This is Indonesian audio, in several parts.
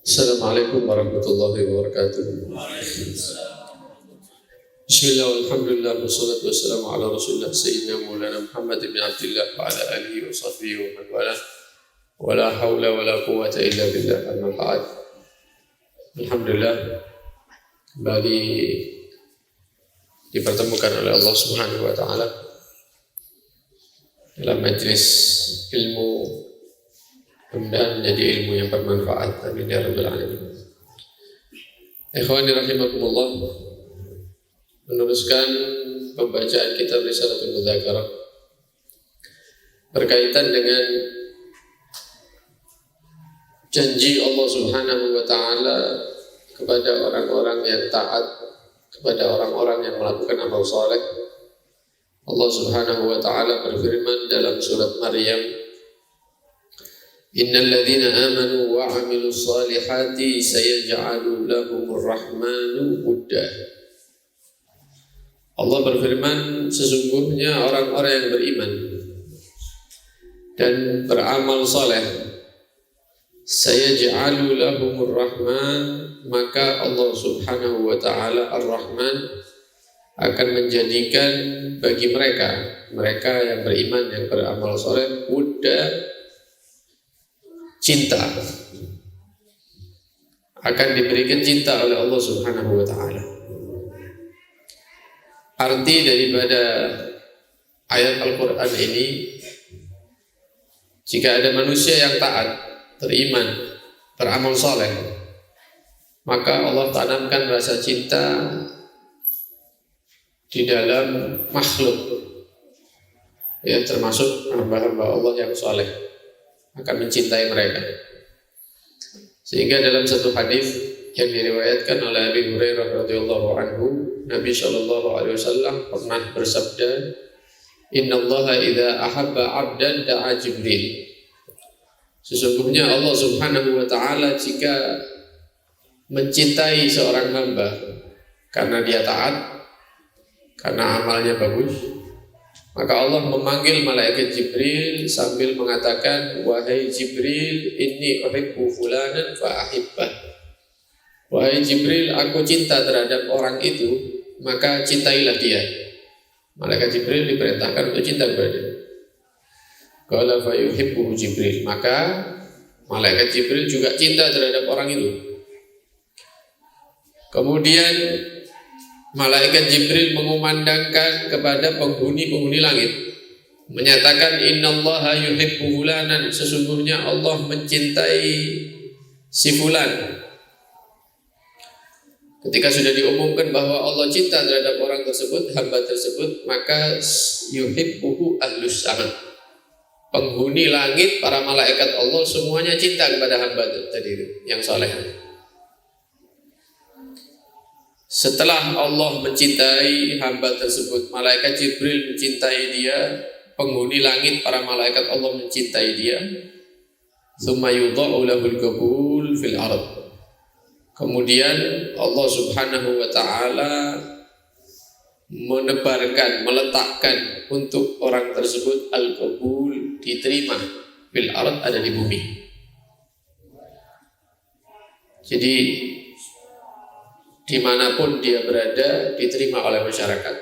Assalamualaikum warahmatullahi wabarakatuh. Bismillah, alhamdulillah, wassalatu wassalamu ala rasulillah sayyidina maulana Muhammad ibn Abdillah wa ala alihi wa sahbihi wa man wala wa la hawla wa la quwwata illa billah, amma ba'd. Alhamdulillah, kembali dipertemukan oleh Allah Subhanahu wa taala dalam majlis ilmu, mudah-mudahan menjadi ilmu yang bermanfaat. Amin ya rabbal alamin. Ikhwani rahimakumullah, meneruskan pembacaan kitab Risalatul Mudzakarah berkaitan dengan janji Allah Subhanahu wa taala kepada orang-orang yang taat, kepada orang-orang yang melakukan amal saleh. Allah Subhanahu wa taala berfirman dalam surat Maryam, Innal ladzina amanu wa 'amilus salihati sayaj'alu lahumur rahmanu wudda. Allah berfirman, sesungguhnya orang-orang yang beriman dan beramal saleh, sayaj'alu lahumur rahman, maka Allah Subhanahu wa taala Ar-Rahman akan menjadikan bagi mereka yang beriman, yang beramal saleh, wudda, cinta, akan diberikan cinta oleh Allah Subhanahu wa taala. Arti daripada ayat Al-Qur'an ini, jika ada manusia yang taat, beriman, beramal saleh, maka Allah tanamkan rasa cinta di dalam makhluk, ya, termasuk hamba-hamba Allah yang saleh, akan mencintai mereka. Sehingga dalam satu hadis yang diriwayatkan oleh Abi Hurairah radhiyallahu anhu, Nabi SAW pernah bersabda, Innallaha idza ahabba 'abdan da'a Jibril. Sesungguhnya Allah Subhanahu wa taala jika mencintai seorang hamba karena dia taat, karena amalnya bagus, maka Allah memanggil malaikat Jibril sambil mengatakan, Wahai Jibril, inni uhibbu fulanan fa ahibbah. Wahai Jibril, aku cinta terhadap orang itu, maka cintailah dia. Malaikat Jibril diperintahkan untuk cinta kepada dia. Qala fa yuhibbu Jibril, maka malaikat Jibril juga cinta terhadap orang itu. Kemudian malaikat Jibril mengumandangkan kepada penghuni-penghuni langit, menyatakan innallaha yuhibbu fulanan, sesungguhnya Allah mencintai si fulan. Ketika sudah diumumkan bahwa Allah cinta terhadap orang tersebut, hamba tersebut, maka yuhibbuhu ahlus sama, penghuni langit, para malaikat Allah semuanya cinta kepada hamba tadi yang saleh. Setelah Allah mencintai hamba tersebut, malaikat Jibril mencintai dia, penghuni langit, para malaikat Allah mencintai dia. Tsumma yudha'u lahul qabul fil ardh. Kemudian Allah Subhanahu wa taala menebarkan, meletakkan untuk orang tersebut al-qabul, diterima, fil ardh, ada di bumi. Jadi dimanapun dia berada, diterima oleh masyarakat.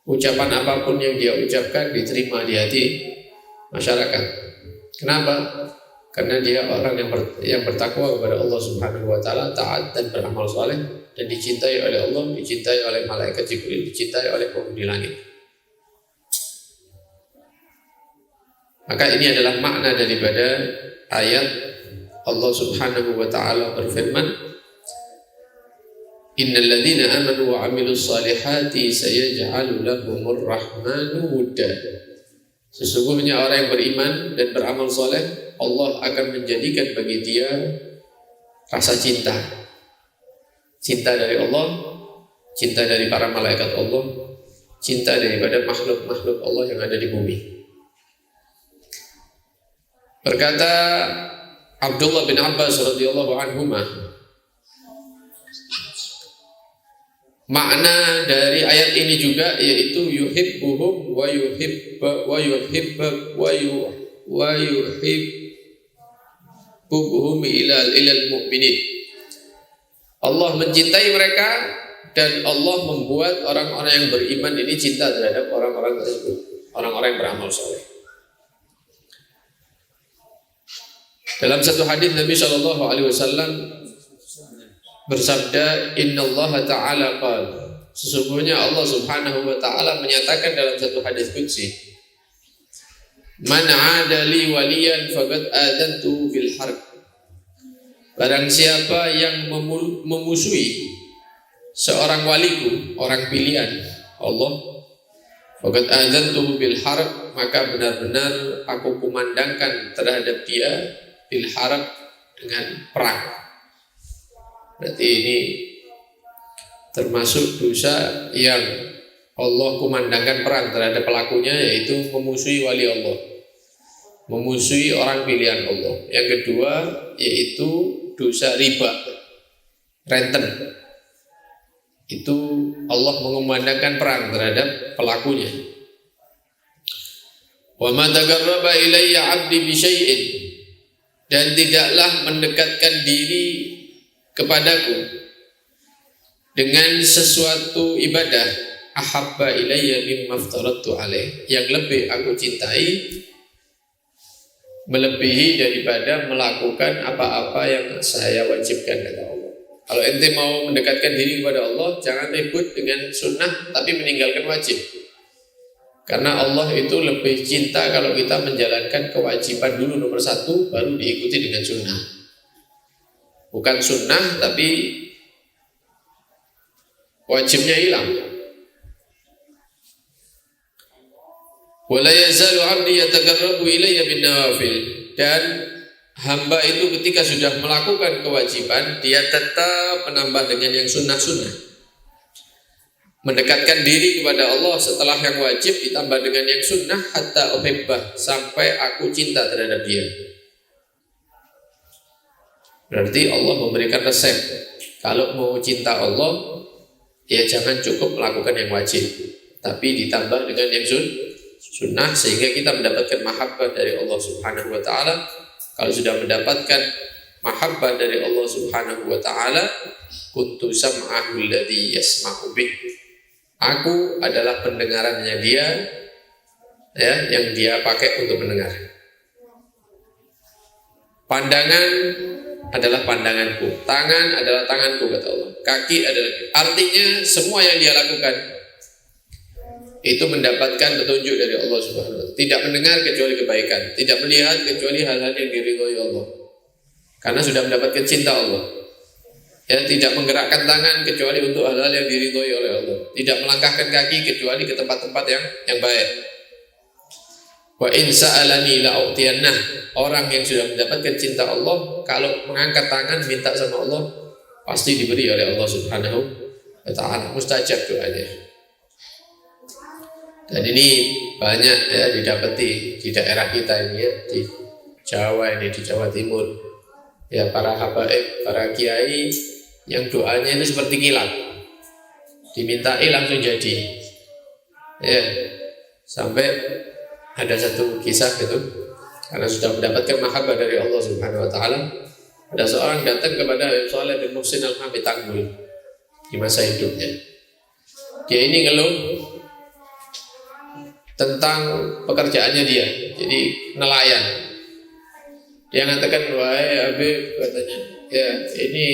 Ucapan apapun yang dia ucapkan diterima di hati masyarakat. Kenapa? Karena dia orang yang bertakwa kepada Allah Subhanahu wa taala, taat dan beramal saleh, dan dicintai oleh Allah, dicintai oleh malaikat Jibril, dicintai oleh penghuni langit. Maka ini adalah makna daripada ayat Allah Subhanahu wa taala berfirman, Innal ladzina amanu wa 'amilus salihati sayaj'alu lahumur rahmanu wudda. Sesungguhnya orang yang beriman dan beramal saleh, Allah akan menjadikan bagi dia rasa cinta. Cinta dari Allah, cinta dari para malaikat Allah, cinta daripada makhluk-makhluk Allah yang ada di bumi. Berkata Abdullah bin Abbas radhiyallahu anhuma, makna dari ayat ini juga yaitu yuhibbuhum wa yuhibbunahu hubbuhum ilal mu'minin. Allah mencintai mereka dan Allah membuat orang-orang yang beriman ini cinta terhadap orang-orang tersebut, orang-orang yang beramal soleh. Dalam satu hadis Nabi Shallallahu Alaihi Wasallam bersabda, Inna Allah Taala qala, sesungguhnya Allah Subhanahu Wa Taala menyatakan dalam satu hadis qudsi, Man adali waliyan faqad adantu bil harb. Barang siapa yang memusuhi seorang waliku, orang pilihan Allah, faqad adantu bil harb, maka benar-benar aku kumandangkan terhadap dia bil harb, dengan perang. Berarti ini termasuk dosa yang Allah kumandangkan perang terhadap pelakunya, yaitu memusuhi wali Allah, memusuhi orang pilihan Allah. Yang kedua yaitu dosa riba, renten. Itu Allah mengumandangkan perang terhadap pelakunya. Wa ma taqarraba ilayya 'abdi bi syai'in, dan tidaklah mendekatkan diri kepadaku dengan sesuatu ibadah ahabba ilayya mimma aftaradtu alaih, yang lebih aku cintai melebihi daripada melakukan apa-apa yang saya wajibkan kepada Allah. Kalau ente mau mendekatkan diri kepada Allah, jangan ribut dengan sunnah tapi meninggalkan wajib. Karena Allah itu lebih cinta kalau kita menjalankan kewajiban dulu nomor satu, baru diikuti dengan sunnah. Bukan sunnah tapi wajibnya hilang. Wala yazalu 'abdi yataqarrabu ilayya bin nawafil, dan hamba itu ketika sudah melakukan kewajiban, dia tetap menambah dengan yang sunnah-sunnah, mendekatkan diri kepada Allah setelah yang wajib ditambah dengan yang sunnah, hatta uhibbah, sampai aku cinta terhadap dia. Berarti Allah memberikan resep, kalau mau cinta Allah, ya jangan cukup melakukan yang wajib, tapi ditambah dengan yang sunnah, sehingga kita mendapatkan mahabbah dari Allah Subhanahu wa Ta'ala. Kalau sudah mendapatkan mahabbah dari Allah Subhanahu wa Ta'ala, kuntu sam'ahu alladhi yasma'u bih, aku adalah pendengarannya dia, ya, yang dia pakai untuk mendengar. Pandangan adalah pandanganku, tangan adalah tanganku, kata Allah, kaki adalah, artinya semua yang dia lakukan itu mendapatkan petunjuk dari Allah Subhanahu wa Ta'ala. Tidak mendengar kecuali kebaikan, tidak melihat kecuali hal-hal yang diridhoi Allah, karena sudah mendapatkan cinta Allah. Ya, tidak menggerakkan tangan kecuali untuk hal-hal yang diridhoi oleh Allah, tidak melangkahkan kaki kecuali ke tempat-tempat yang baik. Wa in sa'alani la'utiyannah, orang yang sudah mendapatkan cinta Allah, kalau mengangkat tangan minta sama Allah, pasti diberi oleh Allah Subhanahu wa Ta'ala, mustajab doanya. Dan ini banyak ya didapati di daerah kita ini ya, di Jawa ini, di Jawa Timur. Ya, para habaib, para kiai yang doanya itu seperti kilat, dimintai langsung jadi. Ya, sampai ada satu kisah gitu, karena sudah mendapatkan mahabbah dari Allah Subhanahu wa Ta'ala, ada seorang datang kepada Habib Saleh bin Muhsin Al-Hamid Tanggul di masa hidupnya. Dia ini ngeluh tentang pekerjaannya dia, jadi nelayan. Dia mengatakan, wahai Habib, katanya, ya ini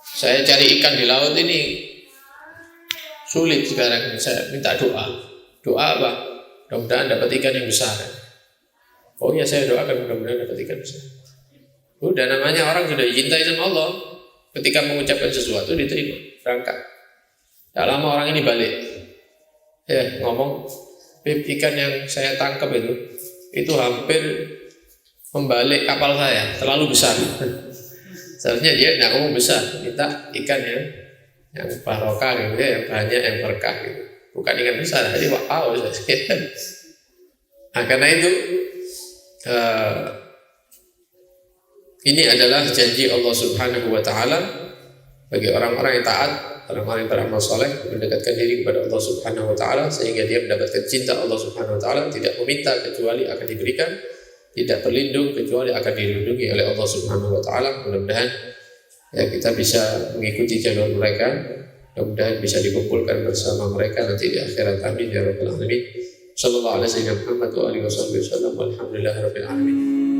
saya cari ikan di laut ini sulit sekarang, saya minta doa. Doa apa? Mudah-mudahan dapat ikan yang besar. Oh ya, saya doakan mudah-mudahan dapat ikan besar. Udah, namanya orang sudah dicintai sama Allah, ketika mengucapkan sesuatu diterima, berangkat. Tak lama orang ini balik, ya ngomong, Bib, ikan yang saya tangkap itu hampir membalik kapal saya, terlalu besar. Seharusnya dia tidak ngomong besar, minta ikan yang barokah gitu ya, yang banyak, yang berkah gitu. Bukan ikan besar, jadi wow. Nah, karena itu ini adalah janji Allah Subhanahu wa Ta'ala bagi orang-orang yang taat, orang-orang yang beramal soleh, mendekatkan diri kepada Allah Subhanahu wa Ta'ala, sehingga dia mendapatkan cinta Allah Subhanahu wa Ta'ala, tidak meminta kecuali akan diberikan, tidak berlindung kecuali akan dilindungi oleh Allah Subhanahu wa taala. Mudah-mudahan ya kita bisa mengikuti jalur mereka, mudah-mudahan bisa dikumpulkan bersama mereka nanti di akhirat. Amin ya rabbal alamin. Sallallahu alaihi wasallam wa alihi wasallam. Walhamdulillahirabbil alamin.